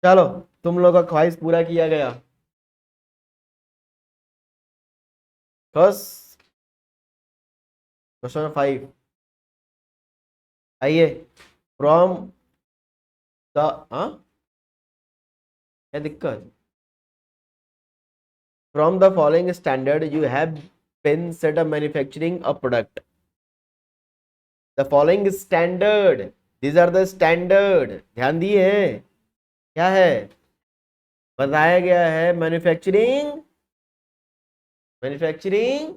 चलो, तुम लोग का ख्वाहिश पूरा किया गया। फर्स्ट क्वेश्चन 5, आइए। फ्रॉम द, हाँ क्या दिक्कत? From the following standard you have been set up manufacturing a product. The following standard, these are the standard, ध्यान दिए हैं क्या है? बताया गया है manufacturing, manufacturing,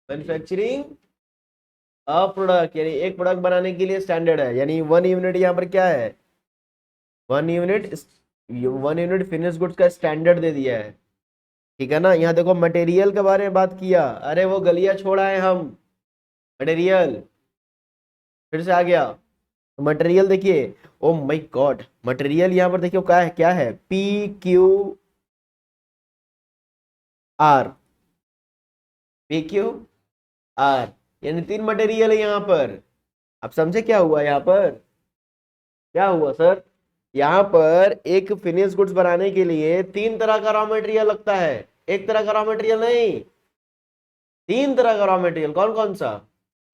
manufacturing a product, यानी एक प्रोडक्ट बनाने के लिए स्टैंडर्ड है, यानी 1 यूनिट यहाँ पर क्या है? 1 यूनिट, 1 यूनिट फिनिश गुड्स का स्टैंडर्ड दे दिया है। ठीक है ना? यहाँ देखो मटेरियल के बारे में बात किया, अरे वो गलिया छोड़ा है हम, मटेरियल फिर से आ गया। तो मटेरियल देखिए, ओ माय गॉड, मटेरियल यहाँ पर देखिए क्या है? PQR, PQR, यानी 3 मटेरियल है यहाँ पर। अब समझे क्या हुआ यहाँ पर? क्या हुआ सर? यहाँ पर एक फिनिश गुड्स बनाने के लिए 3 तरह का रॉ मटेरियल लगता है, एक तरह का रॉ मटेरियल नहीं, 3 तरह का रॉ मटेरियल। कौन कौन सा?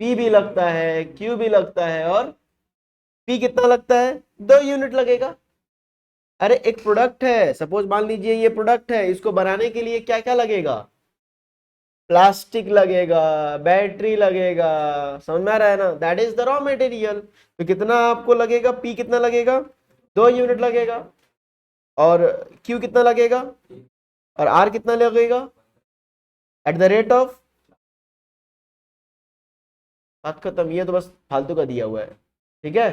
पी भी लगता है, क्यू भी लगता है, और पी कितना लगता है? 2 यूनिट लगेगा। अरे एक प्रोडक्ट है, सपोज मान लीजिए ये प्रोडक्ट है, इसको बनाने के लिए क्या क्या लगेगा? प्लास्टिक लगेगा, बैटरी लगेगा, समझ में आ रहा है ना? That is the raw material. तो कितना आपको लगेगा? पी कितना लगेगा? 2 यूनिट लगेगा। और क्यू कितना लगेगा? और आर कितना लगेगा? एट द रेट ऑफ, बात खत्म। ये तो बस फालतू का दिया हुआ है, ठीक है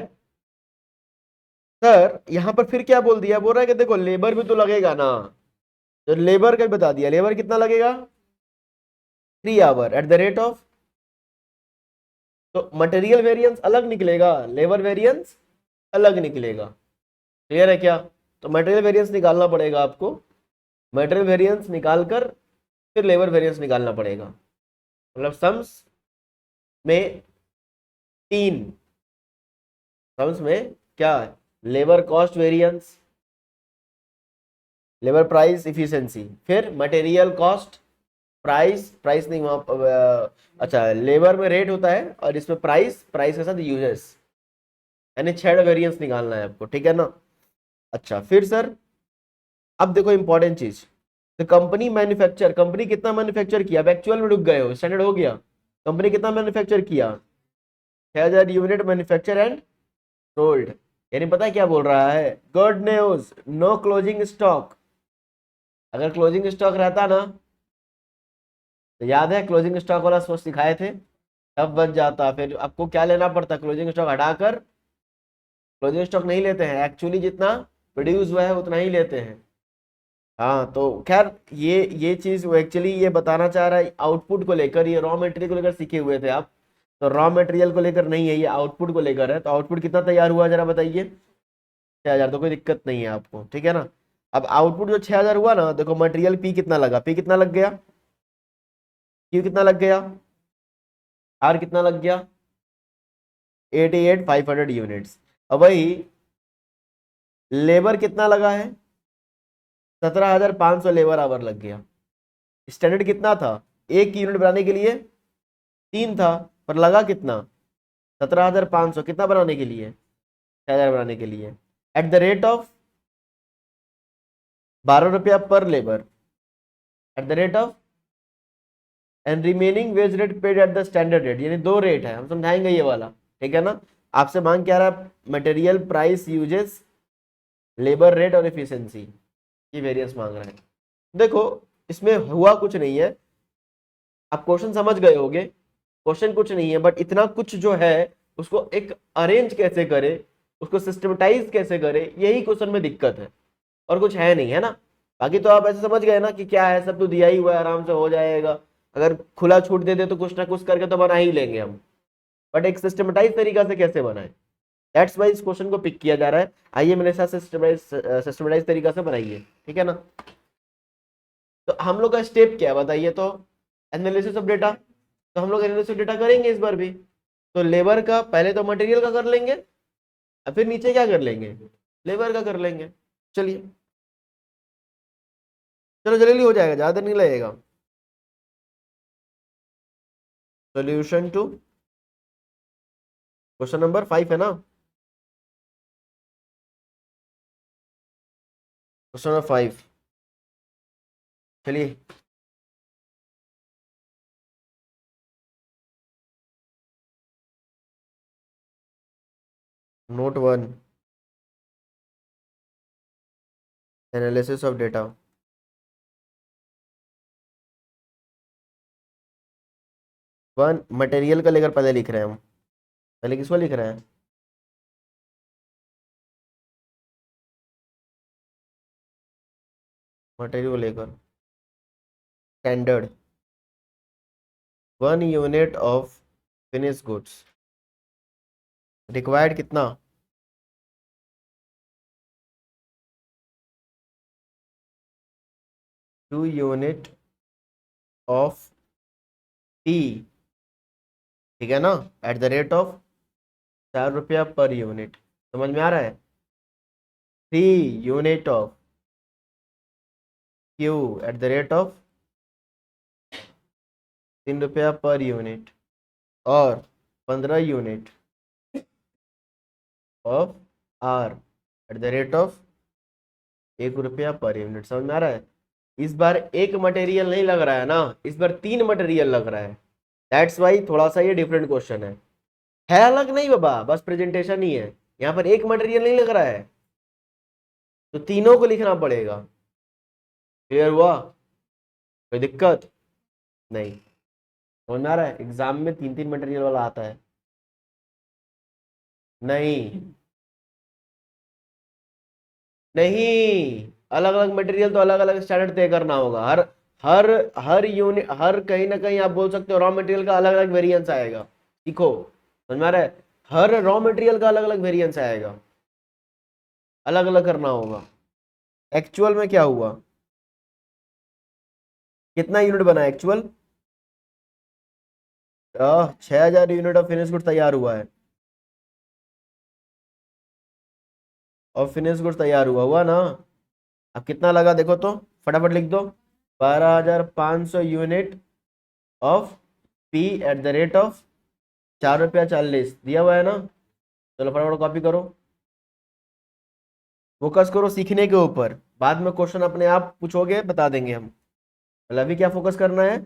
सर। यहां पर फिर क्या बोल दिया? बोल रहा है कि देखो लेबर भी तो लगेगा ना, तो लेबर का भी बता दिया, लेबर कितना लगेगा? 3 hour at the rate of, तो मटेरियल वेरिएंस अलग निकलेगा, लेबर वेरिएंस अलग निकलेगा। क्लियर है क्या? तो मटेरियल वेरिएंस निकालना पड़ेगा आपको, मटेरियल वेरिएंस निकालकर फिर लेबर वेरिएंस निकालना पड़ेगा। मतलब सम्स में 3, सम्स में क्या है? Labour cost variance, labour price efficiency, फिर मटेरियल कॉस्ट, प्राइस, प्राइस नहीं वहां अच्छा लेबर में रेट होता है और इसमें प्राइस, प्राइस के साथ यूजेस, यानी 6 वेरिएंस निकालना है आपको, ठीक है ना? अच्छा फिर सर, अब देखो इंपॉर्टेंट चीज, तो कंपनी मैन्युफैक्चर, कंपनी कितना मैन्युफैक्चर किया? अब एक्चुअल में रुक गए हो, स्टैंडर्ड हो गया। कंपनी कितना मैन्युफैक्चर किया? 6,000 यूनिट मैन्युफैक्चर एंड सोल्ड। यानी पता है क्या बोल रहा है? Good news, no closing stock. अगर क्लोजिंग स्टॉक रहता ना, तो याद है क्लोजिंग स्टॉक वाला सोच सिखाए थे, तब बच जाता। फिर आपको क्या लेना पड़ता? क्लोजिंग स्टॉक हटाकर, क्लोजिंग स्टॉक नहीं लेते हैं, एक्चुअली जितना प्रोड्यूस हुआ है उतना ही लेते हैं। हाँ तो खैर, ये चीज वो एक्चुअली ये बताना चाह रहा है आउटपुट को लेकर, ये रॉ मटेरियल को लेकर सीखे हुए थे आप, तो रॉ मटेरियल को लेकर नहीं है, ये आउटपुट को लेकर है। तो आउटपुट कितना तैयार हुआ जरा बताइए? 6,000, तो कोई दिक्कत नहीं है आपको, ठीक है ना? अब आउटपुट जो 6,000 हुआ ना, देखो मटेरियल पी कितना लगा? पी कितना लग गया? क्यू कितना लग गया? आर कितना लग गया? 88,500 यूनिट्स। अब वही लेबर कितना लगा है? 17,500 लेबर आवर लग गया। स्टैंडर्ड कितना था? एक यूनिट बनाने के लिए 3 था, पर लगा कितना? 17,500 कितना बनाने के लिए? 6,000 बनाने के लिए, एट द रेट ऑफ 12 रुपया पर labour, eight the rate of, and remaining wage rate paid at the standard rate, यानी 2 रेट है, हम समझाएंगे ये वाला, ठीक है ना? आपसे मांग क्या रहा है? Material price uses, labour rate और एफिशिएंसी, ये वेरिएंस मांग रहा है। देखो इसमें हुआ कुछ नहीं है, आप क्वेश्चन समझ गए होगे, क्वेश्चन कुछ नहीं है, बट इतना कुछ जो है उसको एक अरेंज कैसे करे, उसको सिस्टमेटाइज कैसे करे, यही क्वेश्चन में दिक्कत है, और कुछ है नहीं, है ना? बाकी तो आप ऐसे समझ गए ना कि क्या है, सब तो दिया ही हुआ है, आराम से हो जाएगा। अगर खुला छूट दे दे तो कुछ ना कुछ करके तो बना ही लेंगे हम, बट एक सिस्टमेटाइज तरीका से कैसे बनाए, दैट्स वाई इस क्वेश्चन को पिक किया जा रहा है। आइए मेरे साथ सिस्टमेटाइज तरीका से बनाइए, ठीक है ना? तो हम लोग का स्टेप क्या है बताइए तो? Analysis of data. तो हम लोग एनालिसिस ऑफ डेटा करेंगे इस बार भी। तो लेबर का पहले तो मटेरियल का कर लेंगे, और फिर नीचे क्या कर लेंगे? लेबर का कर लेंगे। चलिए, चलो जल्दी हो जाएगा, ज्यादा नहीं लगेगा। सोल्यूशन टू क्वेश्चन नंबर 5 है ना, क्वेश्चन नंबर 5। चलिए, note 1, analysis of data. 1 material का लेकर पहले लिख रहे हैं हम। पहले किसको लिख रहे हैं? मटेरियल को लेकर standard 1 unit of finish goods required कितना? 2 यूनिट ऑफ टी, ठीक है ना, एट द रेट ऑफ 4 रुपया पर यूनिट। समझ में आ रहा है? 3 unit of Q at the rate of 3 रुपया पर यूनिट, और 15 unit of R at the rate of 1 रुपया पर यूनिट। समझ में आ रहा है? इस बार एक मटेरियल नहीं लग रहा है ना, इस बार 3 मटेरियल लग रहा है। दैट्स वाई थोड़ा सा ये डिफरेंट क्वेश्चन है अलग नहीं बाबा, बस प्रेजेंटेशन ही है। यहाँ पर एक मटेरियल नहीं लग रहा है, तो तीनों को लिखना पड़ेगा। क्लियर हुआ? कोई दिक्कत नहीं? समझ में आ रहा है? एग्जाम में 3 3 मटेरियल वाला आता है। नहीं, नहीं, अलग अलग मटेरियल तो अलग अलग स्टैंडर्ड तय करना होगा। हर हर हर यूनिट, हर कहीं ना कहीं आप बोल सकते हो रॉ मटेरियल का अलग अलग वेरिएंस आएगा। सीखो, समझ में आ रहा है? हर रॉ मटेरियल का अलग अलग वेरिएंस आएगा, अलग अलग करना होगा। एक्चुअल में क्या हुआ? कितना यूनिट बना actual? 6,000 unit of finish good तैयार हुआ है। और फिनिश गुड तैयार हुआ हुआ ना। अब कितना लगा देखो तो, फटाफट लिख दो। 12,500 unit of P eight the rate of 4 रुपया 40 दिया हुआ है ना। चलो फटाफट कॉपी करो, फोकस करो सीखने के ऊपर। बाद में क्वेश्चन अपने आप पूछोगे, बता देंगे हम। मतलब अभी क्या फोकस करना है?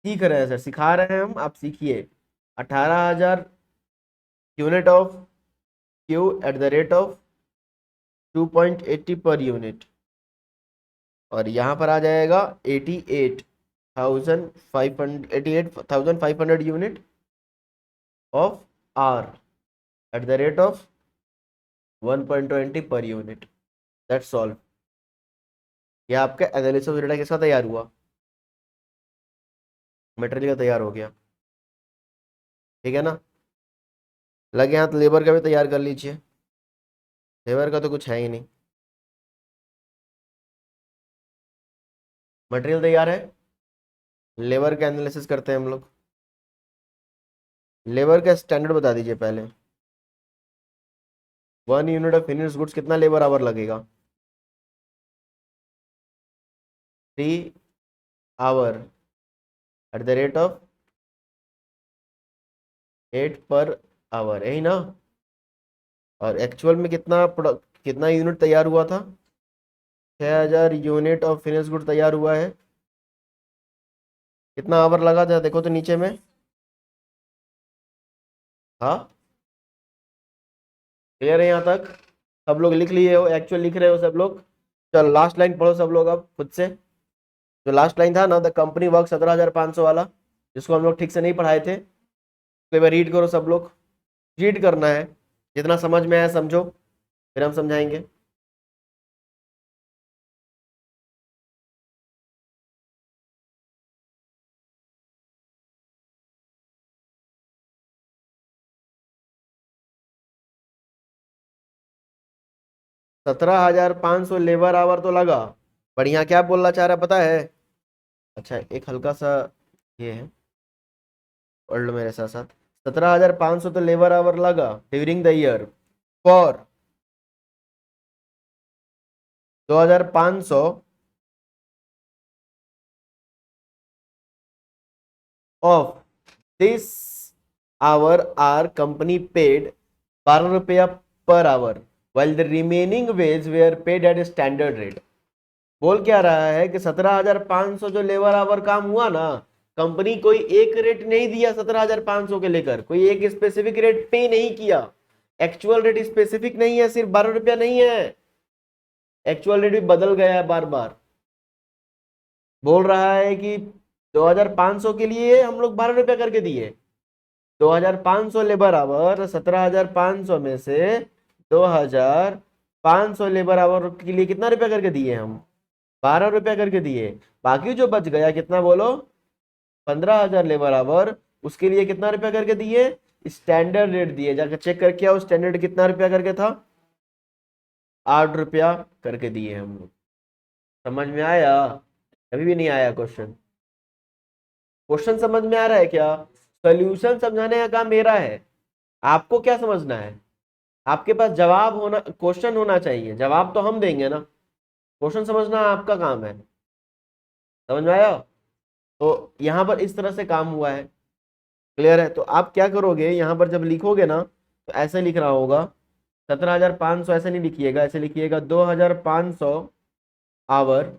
सीख रहे हैं सर, सिखा रहे हैं हम, आप सीखिए। 18,000 unit of Q at the rate of 2.80 per unit, और यहाँ पर आ जाएगा 88,500 of R at the rate of 1.20 per unit. That's solve. ये आपका एनालिसिस ऑफ डेटा किसका तैयार हुआ? मटेरियल का तैयार हो गया, ठीक है ना। लगे हाथ लेबर का भी तैयार कर लीजिए। लेबर का तो कुछ है ही नहीं। मटेरियल तैयार है, लेबर का एनालिसिस करते हैं हम लोग। लेबर का स्टैंडर्ड बता दीजिए पहले। 1 यूनिट ऑफ फिनिश गुड्स कितना लेबर आवर लगेगा? 3 hour at the rate of 8 per our, यही ना। और एक्चुअल में कितना यूनिट तैयार हुआ था? 6,000 यूनिट ऑफ फिनिश गुड तैयार हुआ है। कितना आवर लगा था देखो तो नीचे में। हाँ, क्लियर है यहाँ तक? सब लोग लिख लिए हो, एक्चुअल लिख रहे हो सब लोग? चलो लास्ट लाइन पढ़ो सब लोग अब खुद से। जो लास्ट लाइन था ना, द कंपनी वर्क 17,500 वाला, जिसको हम लोग ठीक से नहीं पढ़ाए थे, तो एक बार रीड करो सब लोग। रीड करना है, जितना समझ में आया समझो, फिर हम समझाएंगे। $17,500 लेबर आवर तो लगा, बढ़िया। क्या बोलना चाह रहा है पता है? अच्छा, एक हल्का सा ये है, पढ़ लो मेरे साथ साथ। 17,500 तो लेबर आवर लगा during the year for 2500 of this hour are company paid 12 रुपया per hour while the remaining wage were paid at standard rate। बोल क्या रहा है कि 17,500 जो लेबर आवर काम हुआ ना, कंपनी कोई एक रेट नहीं दिया 17,500 के लेकर, कोई एक स्पेसिफिक रेट पे नहीं किया। एक्चुअल रेट स्पेसिफिक नहीं है, सिर्फ 12 रुपया नहीं है, एक्चुअल रेट भी बदल गया है बार बार। बोल रहा है कि 2,500 के लिए हम लोग 12 रुपया करके दिए, 2,500 लेबर आवर, 17,500 में से 2,500 लेबर आवर के लिए कितना रुपया करके दिए हम, 12 रुपया करके दिए। बाकी जो बच गया कितना बोलो, 15,000 लेबर आवर, उसके लिए कितना रुपया करके दिए, स्टैंडर्ड रेट दिए। जाकर चेक करके आओ स्टैंडर्ड कितना रुपया करके था, 8 रुपया करके दिए हम लोग। समझ में आया? अभी भी नहीं आया क्वेश्चन? क्वेश्चन समझ में आ रहा है क्या? सोल्यूशन समझाने का काम मेरा है, आपको क्या समझना है? आपके पास जवाब होना, क्वेश्चन होना चाहिए, जवाब तो हम देंगे ना, क्वेश्चन समझना आपका काम है। समझ में आया? तो यहाँ पर इस तरह से काम हुआ है, क्लियर है? तो आप क्या करोगे, यहाँ पर जब लिखोगे ना तो ऐसे लिख रहा होगा, 17,500 ऐसे नहीं लिखिएगा, ऐसे लिखिएगा 2,500 hour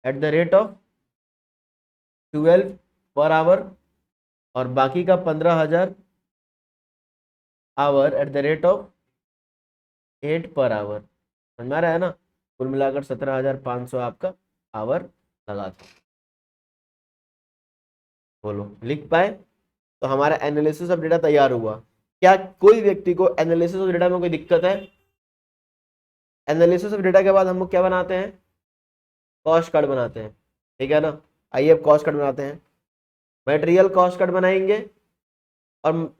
at the rate of 12 per hour, और बाकी का 15,000 hour at the rate of 8 per our. समझ में आ रहा है ना? कुल मिलाकर 17,500 आपका आवर लगा था। बोलो लिख पाए? तो हमारा एनालिसिस ऑफ डेटा तैयार हुआ। क्या कोई व्यक्ति को एनालिसिस ऑफ डेटा में कोई दिक्कत है? एनालिसिस ऑफ डेटा के बाद हम लोग क्या बनाते हैं, कॉस्ट कार्ड बनाते हैं, ठीक है ना? आइए अब कॉस्ट कार्ड बनाते हैं। मटेरियल कॉस्ट कार्ड बनाएंगे और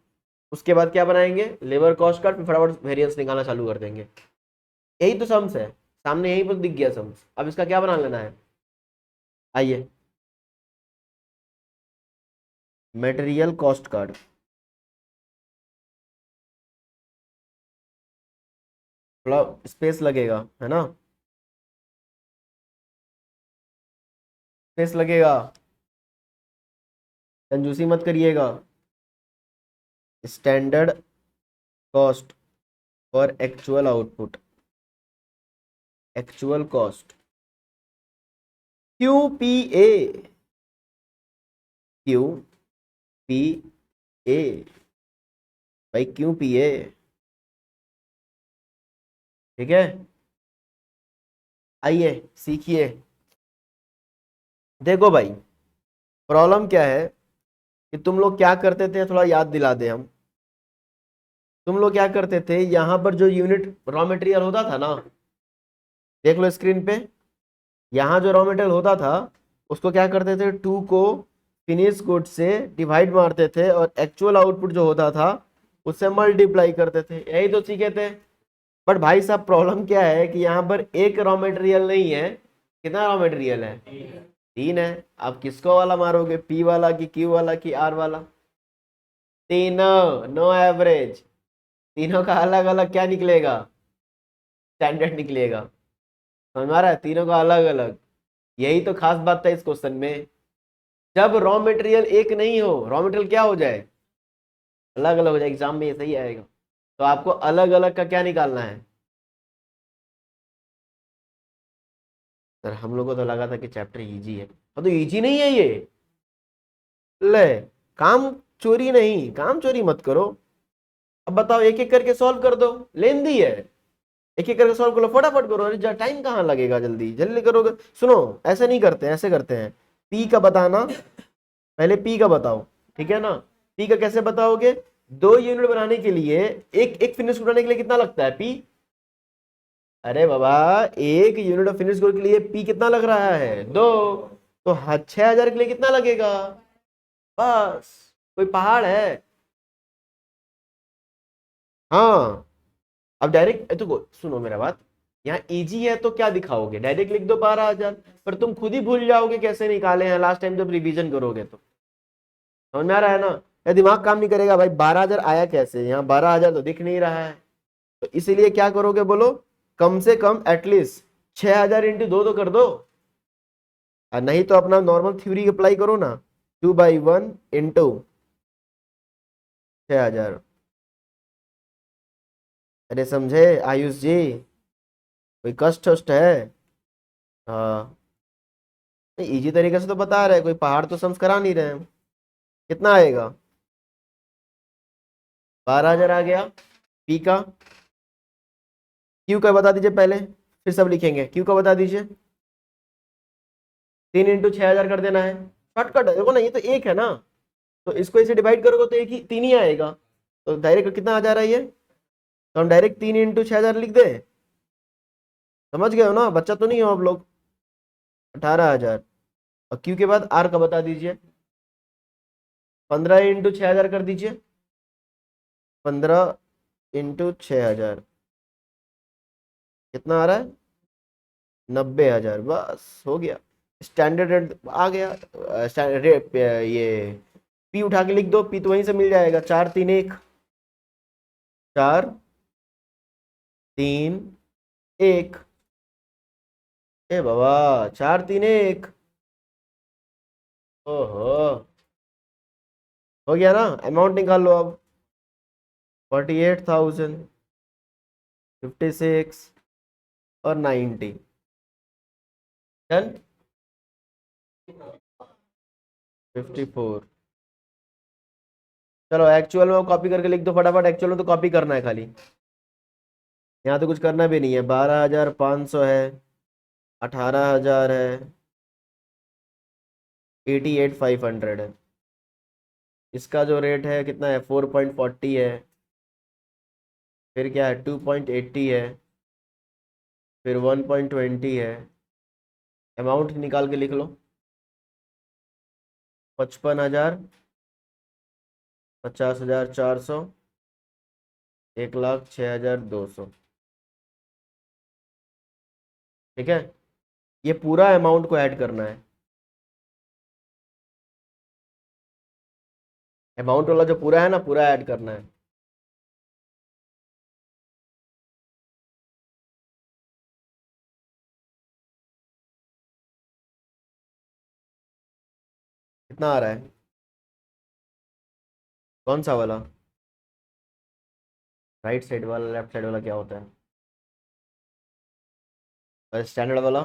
उसके बाद क्या बनाएंगे, लेबर कॉस्ट कार्ड, फिर फटाफट वेरिएंस निकालना चालू कर देंगे। यही तो सम्स है, सामने यही पर दिख गया सम्स। अब इसका क्या बना लेना है, आइए मटेरियल कॉस्ट कार्ड। थोड़ा स्पेस लगेगा है ना, स्पेस लगेगा, कंजूसी मत करिएगा। Standard cost for actual output, actual cost, QPA, QPA भाई, QPA, ठीक है? आइए सीखिए। देखो भाई प्रॉब्लम क्या है कि तुम लोग क्या करते थे, थोड़ा याद दिला दे हम। तुम लोग क्या करते थे, यहाँ पर जो यूनिट रॉ मटेरियल होता था ना, देख लो स्क्रीन पे, यहाँ जो रॉ मटेरियल होता था उसको क्या करते थे, 2 को फिनिश गुड से डिवाइड मारते थे और एक्चुअल आउटपुट जो होता था उससे मल्टीप्लाई करते थे। यही तो सीखे थे। बट भाई साहब प्रॉब्लम क्या है कि यहाँ पर एक रॉ मटेरियल नहीं है। कितना रॉ मटेरियल है, 3 है। आप किसको वाला मारोगे, P वाला कि Q वाला कि R वाला? तीनों, नो एवरेज, तीनों का अलग अलग क्या निकलेगा, स्टैंडर्ड निकलेगा। समझ में आ रहा है? तीनों का अलग अलग। यही तो खास बात था इस क्वेश्चन में, जब रॉ मटेरियल एक नहीं हो, रॉ मटेरियल क्या हो जाए, अलग अलग हो जाए। एग्जाम में ये सही आएगा। तो आपको अलग अलग का क्या निकालना है। सर हम लोगों को तो लगा था कि चैप्टर इजी है। हाँ तो इजी नहीं है ये, ले काम चोरी नहीं, काम चोरी मत करो। अब बताओ, एक एक करके सॉल्व कर दो, लेंदी है, एक एक करके सॉल्व कर लो, फटाफट करो। अरे टाइम कहाँ लगेगा, जल्दी जल्दी करोगे। सुनो ऐसे नहीं करते, ऐसे करते हैं। पी का बताना, पहले पी का बताओ, ठीक है ना? पी का कैसे बताओगे, 2 यूनिट बनाने के लिए, एक एक फिनिश बनाने के लिए कितना लगता है पी? अरे बाबा, एक यूनिट ऑफ फिनिश के लिए पी कितना लग रहा है, 2। तो 6,000 के लिए कितना लगेगा, बस। कोई पहाड़ है? हाँ। अब डायरेक्ट तो सुनो मेरा बात, यहाँ इजी है तो क्या दिखाओगे, डायरेक्ट लिख दो 12,000, पर तुम खुद ही भूल जाओगे कैसे निकाले हैं लास्ट टाइम जब रिवीजन करोगे तो। समझ में आ रहा है ना? या दिमाग काम नहीं करेगा भाई, 12,000 आया कैसे, यहाँ 12,000 तो दिख नहीं रहा है। तो इसीलिए क्या करोगे बोलो, कम से कम एटलीस्ट 6,000 इंटू 2 तो कर दो, और नहीं तो अपना नॉर्मल थ्योरी अप्लाई करो ना, 2/1 इंटू 6,000। अरे समझे आयुष जी, कोई कष्ट वष्ट है? हाँ, इजी तरीके से तो बता रहे हैं, कोई पहाड़ तो समझ करा नहीं रहे हैं। कितना आएगा? 12,000 आ गया। पी का, क्यू का बता दीजिए पहले, फिर सब लिखेंगे। क्यू का बता दीजिए। 3 इंटू 6,000 कर देना है, शॉर्टकट है, देखो ना, ये तो एक है ना, तो इसको इसे डिवाइड करोगे तो एक ही, तीन ही आएगा। तो डायरेक्ट कितना आ जा रहा है ये, तो हम डायरेक्ट 3 इंटू 6,000 लिख दें। समझ गए हो ना, बच्चा तो नहीं हो आप लोग। 18,000। और क्यू के बाद आर का बता दीजिए। 15 इंटू 6,000 कर दीजिए। 15 इंटू 6,000 कितना आ रहा है? 90,000। बस हो गया, स्टैंडर्ड रेट आ गया। स्टैंडर्ड रेट ये पी उठा के लिख दो, पी तो वहीं से मिल जाएगा, 431। 431। ए बाबा, 431। ओहो, हो गया ना, अमाउंट निकाल लो अब। 48,000, 56 और 90। डन। 54। चलो एक्चुअल में कॉपी करके लिख दो फटाफट, एक्चुअल में तो कॉपी करना है खाली, यहाँ तो कुछ करना भी नहीं है। 12,500 है, 18,000 है, 88,500 है। इसका जो रेट है कितना है? 4.40 है। फिर क्या है? 2.80 है। फिर 1.20 है। अमाउंट निकाल के लिख लो। 55,000, 50,400, 1,06,200। ठीक है, ये पूरा अमाउंट को ऐड करना है। अमाउंट वाला जो पूरा है ना, पूरा ऐड करना है। कितना आ रहा है? कौन सा वाला? राइट साइड वाला, लेफ्ट साइड वाला क्या होता है? और स्टैंडर्ड वाला?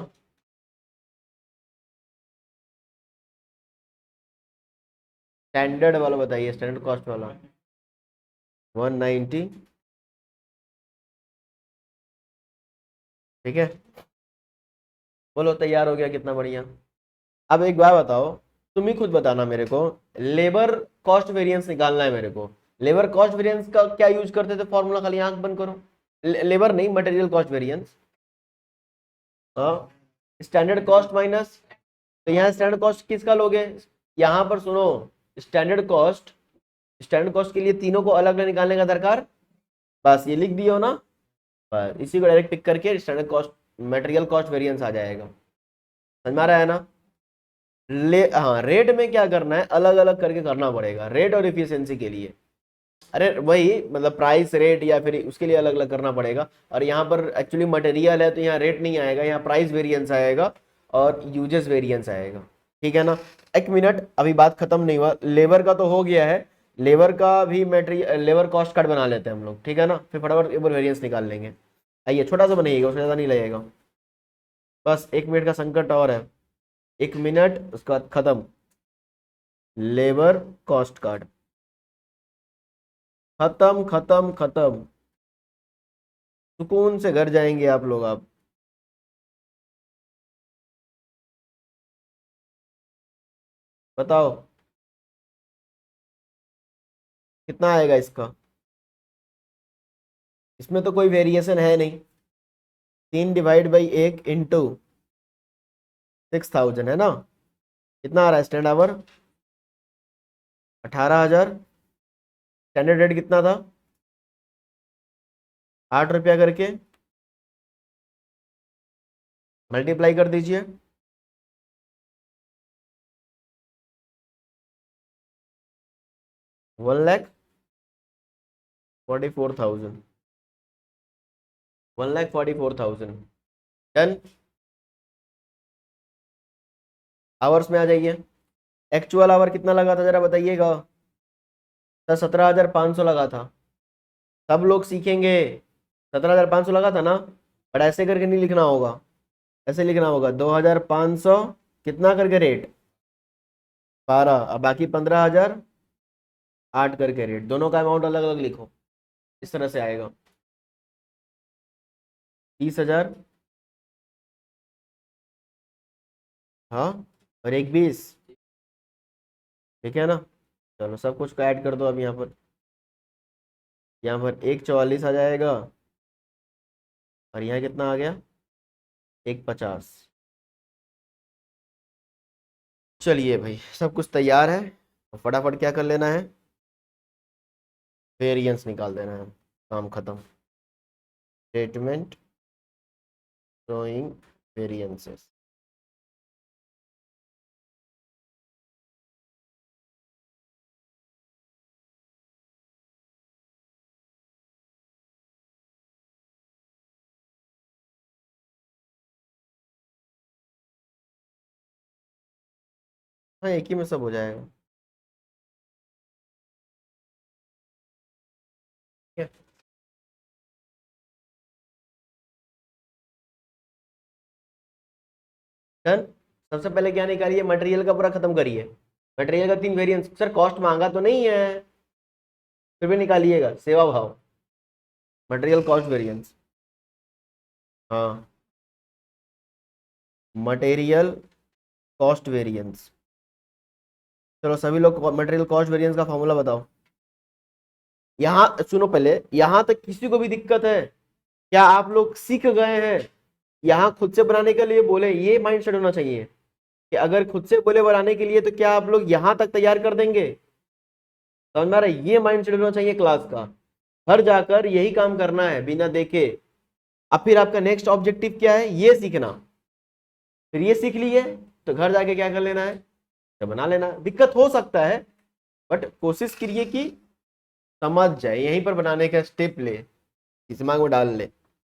स्टैंडर्ड वाला बताइए, स्टैंडर्ड कॉस्ट वाला। 190। ठीक है, बोलो तैयार हो गया, कितना बढ़िया। अब एक बात बताओ, तुम ही खुद बताना मेरे को, लेबर कॉस्ट वेरिएंस निकालना है मेरे को। लेबर कॉस्ट वेरिएंस का क्या यूज करते थे फॉर्मूला? खाली आंख बंद करो। लेबर नहीं, मटेरियल कॉस्ट वेरिएंस। हाँ, स्टैंडर्ड कॉस्ट माइनस, तो यहाँ स्टैंडर्ड कॉस्ट किसका लोगे? यहाँ पर सुनो, स्टैंडर्ड कॉस्ट, स्टैंडर्ड कॉस्ट के लिए तीनों को अलग अलग निकालने का दरकार, बस ये लिख दियो ना, बस इसी को डायरेक्ट टिक करके standard cost, material cost variance आ जाएगा। समझ में आ रहा है ना? हाँ, रेट में क्या करना है, अलग अलग करके करना पड़ेगा, रेट और इफिशियंसी के लिए। अरे वही मतलब प्राइस रेट, या फिर उसके लिए अलग अलग करना पड़ेगा। और यहाँ पर एक्चुअली मटेरियल है तो यहाँ रेट नहीं आएगा, यहाँ प्राइस वेरिएंस आएगा और यूजेस वेरिएंस आएगा। ठीक है ना? एक मिनट, अभी बात खत्म नहीं हुआ, लेबर का तो हो गया है। लेबर का भी मटेरियल, लेबर कॉस्ट कार्ड बना लेते हैं हम लोग, ठीक है ना, फिर फटाफट लेबर वेरिएंस निकाल लेंगे। आइए, छोटा सा बनाइएगा, उससे ज़्यादा नहीं लगेगा। बस 1 मिनट का संकट और है, 1 मिनट उसके बाद खत्म। लेबर कॉस्ट कार्ड खत्म खत्म खत्म। सुकून से घर जाएंगे आप लोग। आप बताओ कितना आएगा इसका? इसमें तो कोई वेरिएशन है नहीं। 3/1 इंटू 6,000 है ना? कितना आ रहा है स्टैंड आवर? 18,000। स्टैंडर्ड रेट कितना था? 8 रुपया करके मल्टीप्लाई कर दीजिए। 1,44,000। 1,44,000। डन। आवर्स में आ जाइए। एक्चुअल आवर कितना लगा था जरा बताइएगा। 17,500 लगा था। सब लोग सीखेंगे। 17,500 लगा था ना। बट ऐसे करके नहीं लिखना होगा, ऐसे लिखना होगा 2,500 कितना करके रेट 12, अब बाकी 15,000 8 करके रेट, दोनों का अमाउंट अलग अलग लिखो। इस तरह से आएगा 30,000। हाँ, और एक 20। ठीक है ना। चलो सब कुछ को ऐड कर दो अब यहाँ पर। यहाँ पर एक 44 आ जाएगा, और यहाँ कितना आ गया, एक 50। चलिए भाई सब कुछ तैयार है, तो फटाफट क्या कर लेना है, वेरिएंस निकाल देना है, काम खत्म। Statement showing variances. हाँ एक ही में सब हो जाएगा। ठीक है। डन। सबसे पहले क्या निकालिए, मटेरियल का पूरा खत्म करिए। मटेरियल का 3 वेरिएंस, सर कॉस्ट मांगा तो नहीं है, फिर भी निकालिएगा सेवा भाव, मटेरियल कॉस्ट वेरिएंस। हाँ, मटेरियल कॉस्ट वेरिएंस। चलो सभी लोग मटेरियल कॉस्ट वेरिएंस का फॉर्मूला बताओ। यहाँ सुनो, पहले यहाँ तक किसी को भी दिक्कत है क्या, आप लोग सीख गए हैं। यहाँ खुद से बनाने के लिए बोले, ये माइंडसेट होना चाहिए कि अगर खुद से बोले बनाने के लिए तो क्या आप लोग यहाँ तक तैयार कर देंगे। समझ में आ रहा है, ये माइंडसेट होना चाहिए क्लास का। घर जाकर यही काम करना है बिना देखे। अब फिर आपका नेक्स्ट ऑब्जेक्टिव क्या है, ये सीखना। फिर ये सीख लिए तो घर जाके क्या कर लेना है, तो बना लेना। दिक्कत हो सकता है बट कोशिश करिए कि समझ जाए, यहीं पर बनाने का स्टेप ले, इस दिमाग में डाल ले।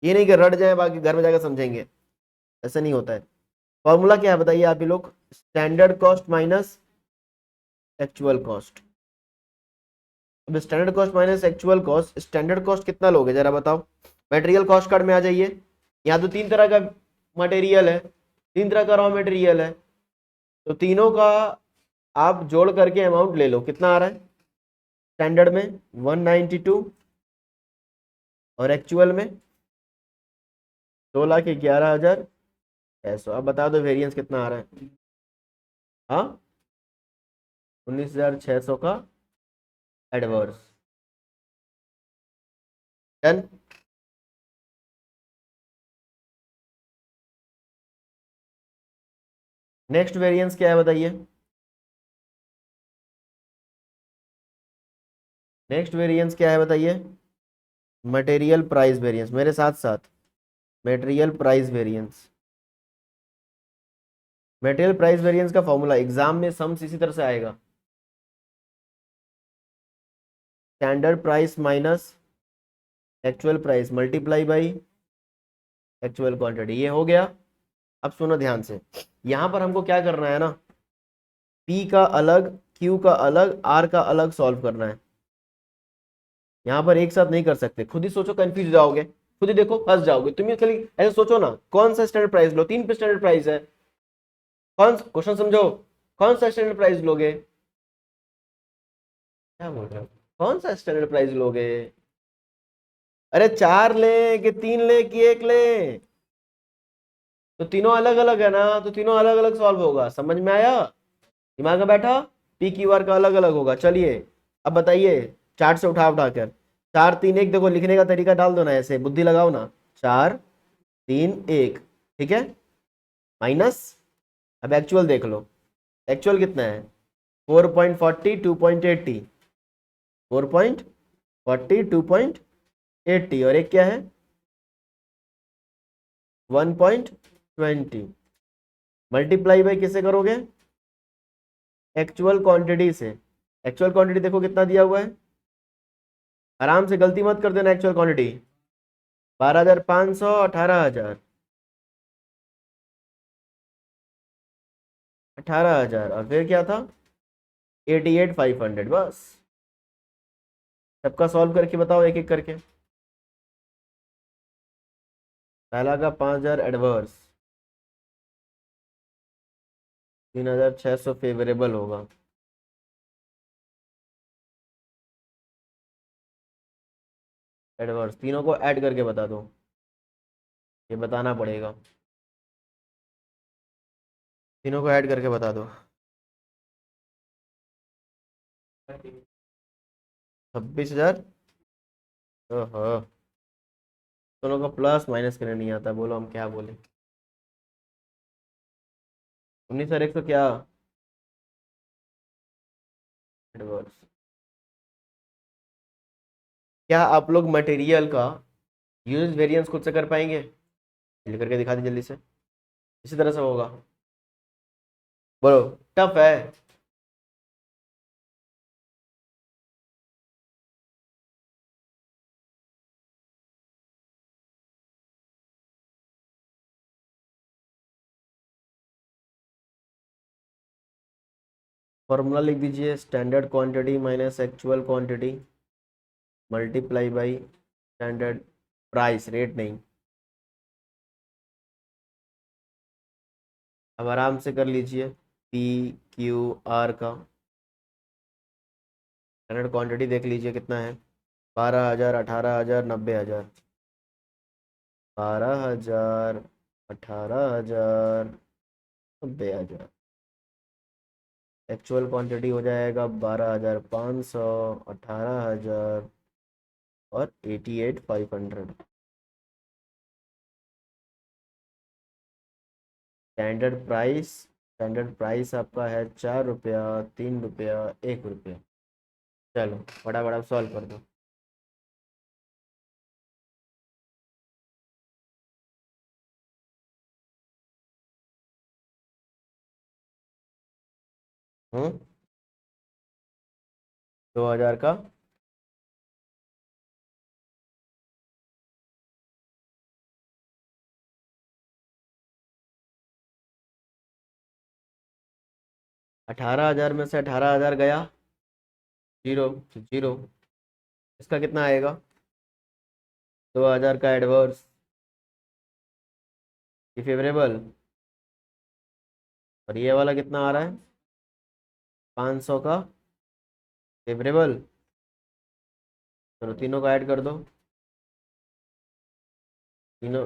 ये नहीं कि रट जाए बाकी घर में जाकर समझेंगे, ऐसा नहीं होता है। फॉर्मूला क्या है बताइए आप ही लोग, standard cost minus actual cost. अब standard cost minus actual cost, standard cost कितना लोगे जरा बताओ। मटेरियल कॉस्ट कार्ड में आ जाइए। यहाँ तो 3 तरह का मटेरियल है, 3 तरह का रॉ मटेरियल है, तो तीनों का आप जोड़ करके अमाउंट ले लो, कितना आ रहा है। स्टैंडर्ड में 192 और एक्चुअल में 2,11,600। अब बता दो वेरिएंस कितना आ रहा है। हाँ, 19,600 का एडवर्स। डन। नेक्स्ट वेरिएंस क्या है बताइए। नेक्स्ट वेरिएंस क्या है बताइए, मटेरियल प्राइस वेरिएंस, मेरे साथ साथ material price variance. Material price variance का फॉर्मूला एग्जाम में सम्स इसी तरह से आएगा, standard price minus actual price multiply by actual quantity. ये हो गया। अब सुनो ध्यान से, यहां पर हमको क्या करना है ना, P का अलग, Q का अलग, R का अलग सॉल्व करना है। यहां पर एक साथ नहीं कर सकते, खुद ही सोचो कंफ्यूज हो जाओगे, खुद ही देखो फंस जाओगे। तुम खाली ऐसे सोचो ना, कौन सा स्टैंडर्ड प्राइस लो, 3 पे स्टैंडर्ड प्राइस है, कौन क्वेश्चन समझो, कौन सा स्टैंडर्ड प्राइस लोगे, क्या बोल रहे हो, कौन सा स्टैंडर्ड प्राइस लोगे। अरे 4 ले कि 3 ले कि 1 ले, तो तीनों अलग अलग है ना, तो तीनों अलग अलग सॉल्व होगा। समझ में आया, दिमाग में बैठा। PQR का अलग अलग होगा। चलिए अब बताइए, चार्ट से उठा उठाकर 4 3 1, देखो लिखने का तरीका डाल दो ना, ऐसे बुद्धि लगाओ ना, 4 3 1, ठीक है, माइनस। अब एक्चुअल देख लो, एक्चुअल कितना है, 4.40 2.80, 4.40 2.80, और एक क्या है 1.20। मल्टीप्लाई बाई किससे करोगे, एक्चुअल क्वांटिटी से। एक्चुअल क्वांटिटी देखो कितना दिया हुआ है, आराम से गलती मत कर देना। एक्चुअल क्वांटिटी 12,500 18,000, 18,000 और फिर क्या था 88,500। बस सबका सॉल्व करके बताओ एक एक करके। पहला का 5,000 एडवर्स, 3,600 फेवरेबल होगा। एडवर्स तीनों को ऐड करके बता दो, ये बताना पड़ेगा। तीनों को ऐड करके बता दो। 26,000। ओहो, दोनों को प्लस माइनस करने नहीं आता, बोलो हम क्या बोले। 19 और 1 तो क्या एडवर्स। क्या आप लोग मटेरियल का यूज वेरिएंस खुद से कर पाएंगे? लिख करके दिखा दी जल्दी से। इसी तरह से होगा, बोलो। टफ है। फॉर्मूला लिख दीजिए, standard quantity minus actual quantity multiply by standard price, rate नहीं। अब आराम से कर लीजिए, पी क्यू आर का स्टैंडर्ड क्वांटिटी देख लीजिए कितना है। 12,000, 18,000, 90,000। 12,000, 18,000, 90,000। एक्चुअल क्वांटिटी हो जाएगा 12,500, 18,000 और 88,500। स्टैंडर्ड प्राइस आपका है 4 रुपया, 3 रुपया, 1 रुपया। चलो फटाफट सॉल्व कर दो। हम्म 2,000 का 18,000 में से 18,000 गया, जीरो, जीरो। इसका कितना आएगा? 2,000 का एडवर्स, ये फेवरेबल। और ये वाला कितना आ रहा है? 500 का फेवरेबल। चलो तीनों को ऐड कर दो। तीनों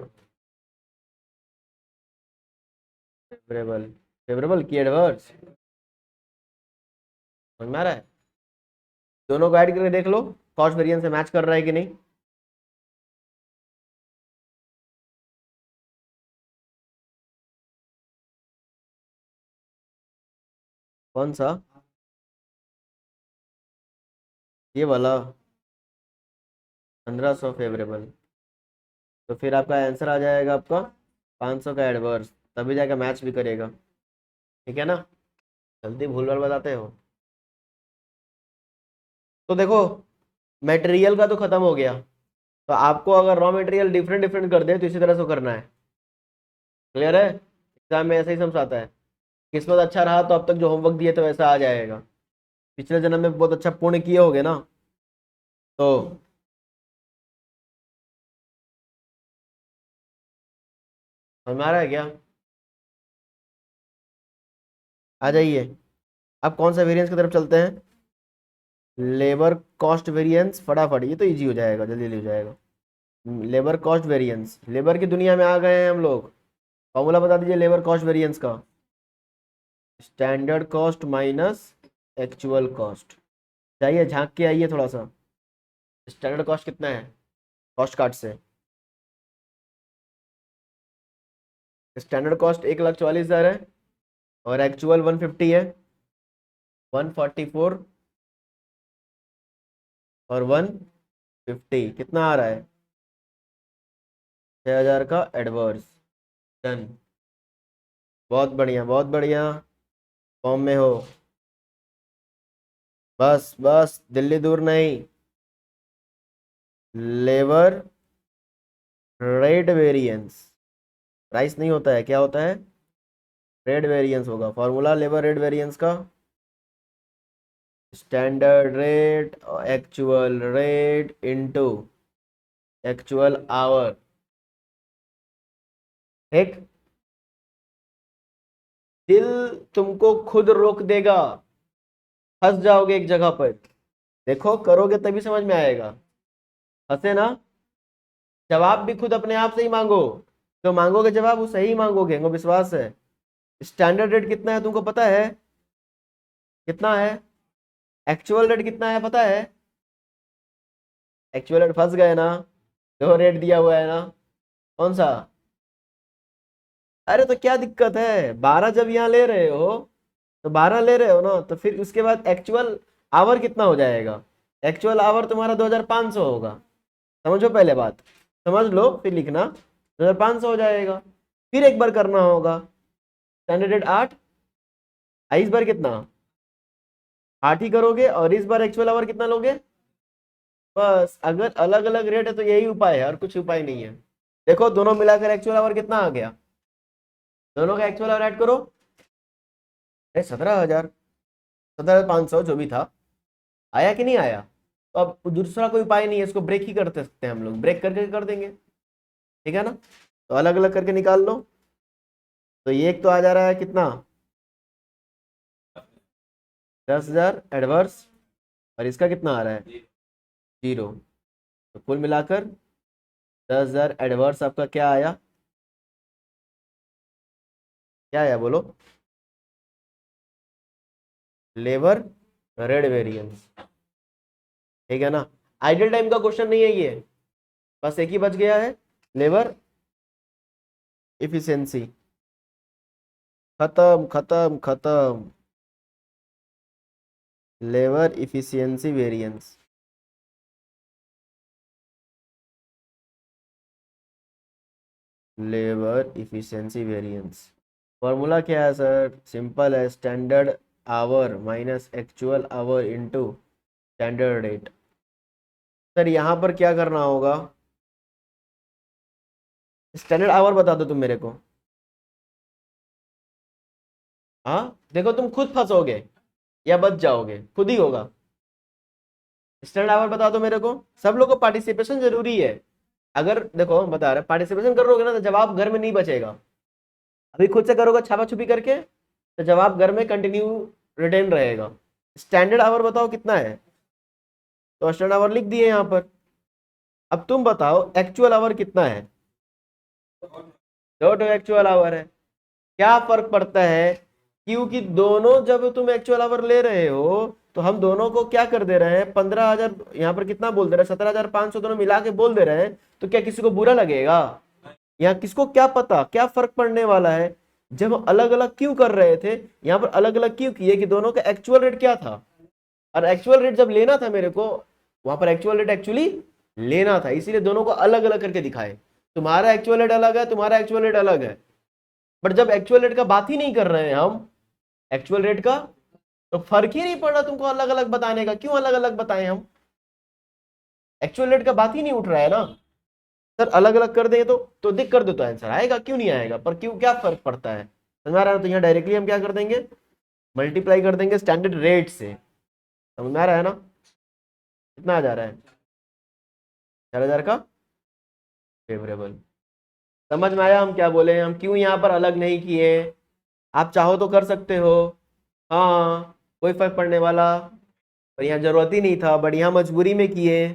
फेवरेबल, फेवरेबल की एडवर्स, समझ में आ रहा है? दोनों को ऐड करके देख लो कॉस्ट वेरिएंस से मैच कर रहा है कि नहीं। कौन सा? ये वाला 1,500 फेवरेबल। तो फिर आपका आंसर आ जाएगा आपका 500 का एडवर्स, तभी जाके मैच भी करेगा। ठीक है ना? जल्दी भूल भाल बताते हो। तो देखो, मटेरियल का तो खत्म हो गया। तो आपको अगर रॉ मटेरियल डिफरेंट डिफरेंट कर दे तो इसी तरह से करना है। क्लियर है? एग्जाम में ऐसे ही समझाता है। किस्मत अच्छा रहा तो अब तक जो होमवर्क दिए तो वैसा आ जाएगा। पिछले जन्म में बहुत अच्छा पुण्य किए होगे ना, तो समझ में आ रहा है क्या? आ जाइए। अब कौन सा वेरिएंस की तरफ चलते हैं? लेबर कॉस्ट वेरिएंस, फटाफट ये तो इजी हो जाएगा, जल्दी जल्दी हो जाएगा। लेबर कॉस्ट वेरिएंस, लेबर की दुनिया में आ गए हैं हम लोग। फॉर्मूला बता दीजिए लेबर कॉस्ट वेरिएंस का। Standard cost minus actual cost. जाइए झांक के आइए थोड़ा सा। स्टैंडर्ड कॉस्ट कितना है कॉस्ट कार्ड से? स्टैंडर्ड कॉस्ट 1,44,000 है और एक्चुअल 150 है, 144 और 150 कितना आ रहा है? 6,000 का एडवर्स। डन। बहुत बढ़िया, बहुत बढ़िया। फॉर्म में हो। बस बस, दिल्ली दूर नहीं। लेबर रेट वेरिएंस, प्राइस नहीं होता है, क्या होता है? रेट वेरिएंस होगा, फॉर्मूला लेबर रेट वेरिएंस का, standard rate actual rate into actual our. ठीक, दिल तुमको खुद रोक देगा, फंस जाओगे एक जगह पर। देखो करोगे तभी समझ में आएगा। फंसे ना, जवाब भी खुद अपने आप से ही मांगो, तो मांगोगे जवाब वो सही मांगोगे, हमको विश्वास है। स्टैंडर्ड रेट कितना है तुमको पता है? कितना है? एक्चुअल रेट कितना है पता है? एक्चुअल रेट फंस गए ना, जो रेट दिया हुआ है ना, कौन सा? अरे तो क्या दिक्कत है, 12 जब यहाँ ले रहे हो तो 12 ले रहे हो ना, तो फिर उसके बाद एक्चुअल आवर कितना हो जाएगा? एक्चुअल आवर तुम्हारा 2500 होगा। समझो पहले बात, समझ लो फिर लिखना, 2500 हो जाएगा। फिर एक बार करना होगा, स्टैंडर्ड रेट 8, इस बार कितना? 8 ही करोगे, और इस बार एक्चुअल आवर कितना लोगे? बस, अगर अलग अलग रेट है तो यही उपाय है और कुछ उपाय नहीं है। देखो दोनों मिलाकर एक्चुअल आवर कितना आ गया, दोनों का एक्चुअल आवर ऐड करो, 17,000, 17,500 जो भी था, आया कि नहीं आया? तो अब दूसरा कोई उपाय नहीं है, इसको ब्रेक ही करते सकते हैं हम लोग, ब्रेक करके कर देंगे। ठीक है ना, तो अलग अलग करके निकाल लो। तो ये एक तो आ जा रहा है कितना, 10,000 एडवर्स, और इसका कितना आ रहा है? 0। तो कुल मिलाकर 10,000 एडवर्स आपका क्या आया? क्या आया बोलो? Labour rate variance. ठीक है ना, आइडल टाइम का क्वेश्चन नहीं है ये, बस एक ही बच गया है, लेबर इफिशियंसी। खत्म खत्म खत्म, labour efficiency variance. Labour efficiency variance formula क्या है सर? सिंपल है, standard our minus actual our into standard rate. Sir यहाँ पर क्या करना होगा, स्टैंडर्ड आवर बता दो तुम मेरे को। हाँ देखो तुम खुद फंसोगे या बच जाओगे, खुद ही होगा। स्टैंडर्ड आवर बता दो मेरे को, सब लोग को पार्टिसिपेशन जरूरी है। अगर देखो हम बता रहे हैं पार्टिसिपेशन करोगे ना तो जवाब घर में नहीं बचेगा, अभी खुद से करोगे छापा छुपी करके तो जवाब घर में कंटिन्यू रिटेन रहेगा। स्टैंडर्ड आवर बताओ कितना है, तो स्टैंडर्ड आवर लिख दिए यहाँ पर। अब तुम बताओ एक्चुअल आवर कितना है, दो एक्चुअल आवर है। क्या फर्क पड़ता है, क्योंकि दोनों जब तुम एक्चुअल आवर ले रहे हो तो हम दोनों को क्या कर दे रहे हैं, 15,000 यहाँ पर कितना बोल दे रहे हैं, 17,500 दोनों मिला के बोल दे रहे हैं। तो क्या किसी को बुरा लगेगा? यहाँ किसको क्या पता क्या फर्क पड़ने वाला है, जब हम अलग अलग क्यों कर रहे थे, यहाँ पर अलग अलग क्यों किए कि दोनों का एक्चुअल रेट क्या था, और एक्चुअल रेट जब लेना था मेरे को, वहां पर एक्चुअल रेट एक्चुअली लेना था, इसीलिए दोनों को अलग अलग करके दिखाए। तुम्हारा एक्चुअल रेट अलग है, तुम्हारा एक्चुअल रेट अलग है, बट जब एक्चुअल रेट का बात ही नहीं कर रहे हैं हम, एक्चुअल रेट का, तो फर्क ही नहीं पड़ रहा तुमको अलग अलग बताने का, क्यों अलग अलग बताएं हम, एक्चुअल रेट का बात ही नहीं उठ रहा है ना। सर अलग अलग कर देंगे तो दिख कर दो तो आंसर आएगा, क्यों नहीं आएगा, पर क्यों क्या फर्क पड़ता है, समझ में आ रहा है? तो यहाँ डायरेक्टली हम क्या कर देंगे, मल्टीप्लाई कर देंगे स्टैंडर्ड रेट से। समझ में आ रहा है ना, कितना आ जा रहा है, 4,000 का फेवरेबल। समझ में आया हम क्या बोले, हम क्यों यहाँ पर अलग नहीं किए? आप चाहो तो कर सकते हो, हाँ कोई फर्क पड़ने वाला, पर यहाँ जरूरत ही नहीं था, बट यहाँ मजबूरी में किए।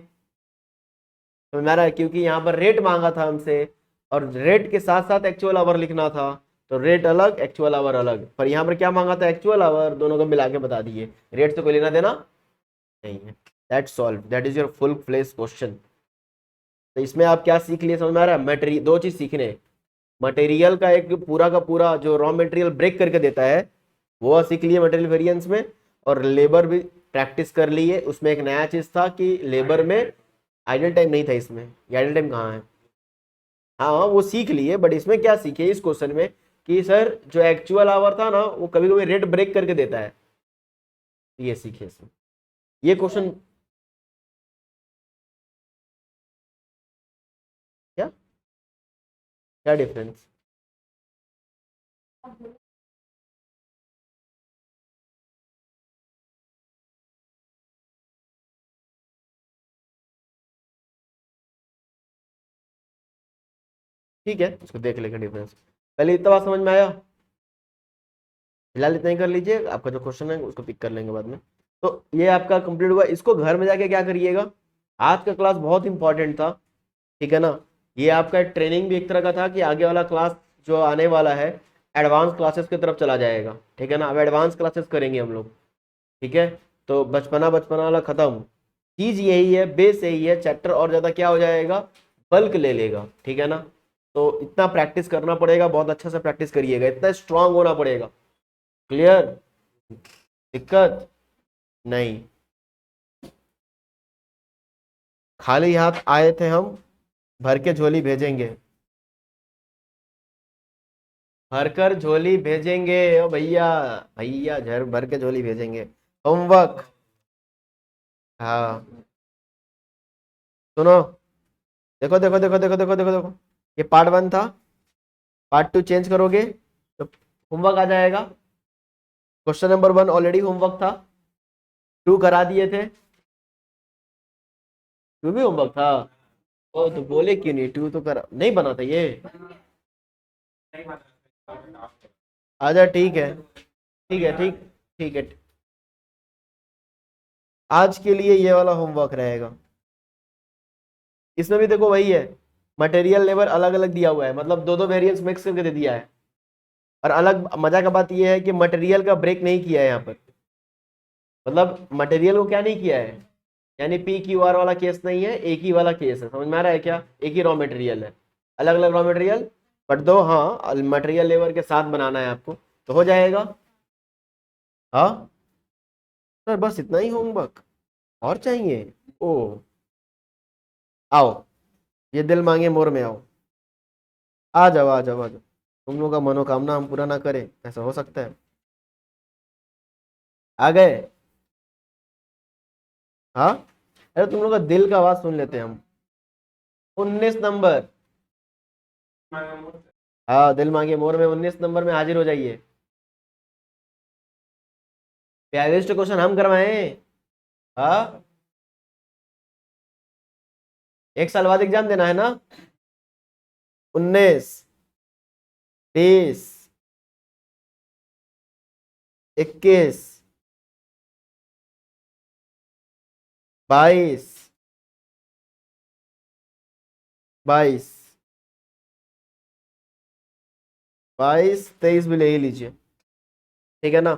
तो मेरा क्योंकि यहाँ पर रेट मांगा था हमसे, और रेट के साथ साथ एक्चुअल आवर लिखना था, तो रेट अलग एक्चुअल आवर अलग, पर यहाँ पर क्या मांगा था, एक्चुअल आवर, दोनों को मिला के बता दिए, रेट से कोई लेना देना नहीं है। That solve, that is your full flesh question. तो इसमें आप क्या सीख लिए समझ में आ रहा है, मटेरियल, दो चीज सीखने, मटेरियल का एक पूरा का पूरा जो रॉ मटेरियल ब्रेक करके देता है वो सीख लिए मटेरियल वेरिएंस में, और लेबर भी प्रैक्टिस कर ली है। उसमें एक नया चीज था कि लेबर में आइडल टाइम नहीं था, इसमें ये आइडल टाइम कहाँ है, हाँ वो सीख लिए, बट इसमें क्या सीखे इस क्वेश्चन में कि सर जो एक्चुअल आवर था ना वो कभी कभी रेट ब्रेक करके देता है, ये सीखे इसमें, ये क्वेश्चन। क्या क्या डिफरेंस? ठीक है, उसको देख लेंगे डिफरेंस। पहले इतना बात समझ में आया? फिलहाल इतना ही कर लीजिए, आपका जो क्वेश्चन है उसको पिक कर लेंगे बाद में। तो ये आपका कंप्लीट हुआ, इसको घर में जाके क्या करिएगा, आज का क्लास बहुत इंपॉर्टेंट था, ठीक है ना। ये आपका ट्रेनिंग भी एक तरह का था कि आगे वाला क्लास जो आने वाला है एडवांस क्लासेस की तरफ चला जाएगा, ठीक है ना। अब एडवांस क्लासेस करेंगे हम लोग, ठीक है। तो बचपना बचपना वाला खत्म, चीज यही है, बेस यही है, चैप्टर और ज्यादा क्या हो जाएगा, बल्क ले लेगा, ठीक है ना। तो इतना प्रैक्टिस करना पड़ेगा, बहुत अच्छा से प्रैक्टिस करिएगा, इतना स्ट्रांग होना पड़ेगा। क्लियर? दिक्कत नहीं। खाली हाथ आए थे हम, भर के झोली भेजेंगे, भर कर झोली भेजेंगे ओ भैया, भैया झर भर के झोली भेजेंगे। होमवर्क, हाँ सुनो, देखो देखो देखो देखो देखो देखो देखो, ये पार्ट 1 था, पार्ट 2 चेंज करोगे तो होमवर्क आ जाएगा। क्वेश्चन नंबर 1 ऑलरेडी होमवर्क था, 2 करा दिए थे, 2 भी होमवर्क था। ओ तो बोले क्यों नहीं, 2 तो करा नहीं बना था ये। आजा ठीक है, ठीक है, ठीक, ठीक है। आज के लिए ये वाला होमवर्क रहेगा। इसमें भी देखो वही है, मटेरियल लेवल अलग अलग दिया हुआ है, मतलब दो दो वेरिएंट्स मिक्स करके दे दिया है। और अलग मजा का बात यह है कि मटेरियल का ब्रेक नहीं किया है यहाँ पर, मतलब मटेरियल को क्या नहीं किया है, यानी पी क्यू आर वाला केस नहीं है, एक ही वाला केस है। समझ में आ रहा है क्या? एक ही रॉ मटेरियल है, अलग अलग रॉ मटेरियल, बट दो हाँ मटेरियल लेवल के साथ बनाना है आपको, तो हो जाएगा। हाँ सर, बस इतना ही होमवर्क, और चाहिए? ओ आओ, ये दिल मांगे मोर में आओ, आ जाओ आ जाओ आ जाओ। तुम लोग का मनोकामना हम पूरा ना करें, ऐसा हो सकता है? आ गए? हाँ, अरे तुम लोग का दिल का आवाज सुन लेते हैं हम। 19 नंबर, हाँ दिल मांगे मोर में 19 नंबर में हाजिर हो जाइए। 42 क्वेश्चन हम करवाए। हाँ, 1 साल बाद एग्जाम देना है ना। 19, 20, 21, 22, 22, 22, 23 भी ले ही लीजिए, ठीक है ना।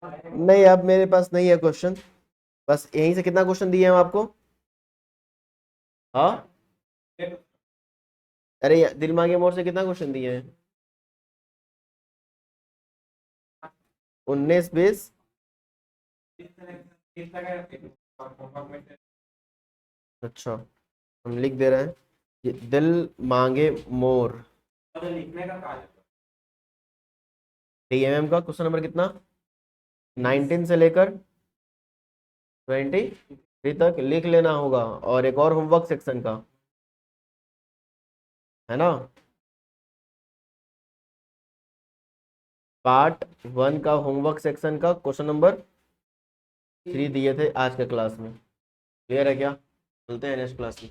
नहीं अब मेरे पास नहीं है क्वेश्चन, बस यहीं से कितना क्वेश्चन दिए हम आपको। हाँ, अरे दिल मांगे मोर से कितना क्वेश्चन दिए हैं? 19, 20, अच्छा हम लिख दे रहे हैं, ये दिल मांगे मोर, डीएमएम का क्वेश्चन नंबर कितना, 19 से लेकर 23 तक लिख लेना होगा, और एक और होमवर्क सेक्शन का है ना। पार्ट 1 का होमवर्क सेक्शन का क्वेश्चन नंबर 3 दिए थे आज के क्लास में। क्लियर है क्या? चलते हैं नेक्स्ट क्लास में।